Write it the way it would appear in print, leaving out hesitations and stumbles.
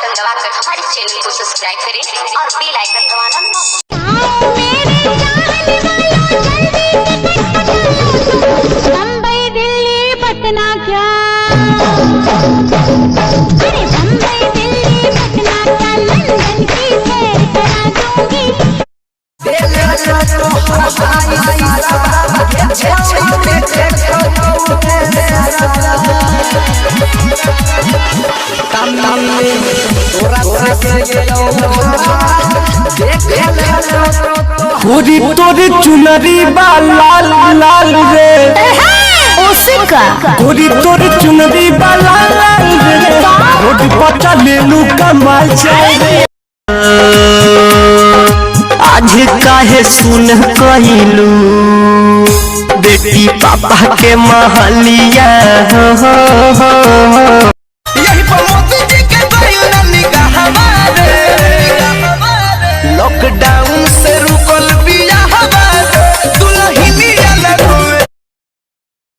Icon दबाकर हमारे channel को सब्सक्राइब करें और बेल आइकन दबाना ना मुंबई दिल्ली पटना क्या अरे मुंबई दिल्ली पटना क्या लंदन की सैर करा दूंगी। पूरी तोरी चुनरी बा लाल लाल रे पूरी तोरी चुनरी बा लाल लाल रे रोड पर चले लू कमाल जाए आज काहे सुन कहिलू बेटी पापा के महलिया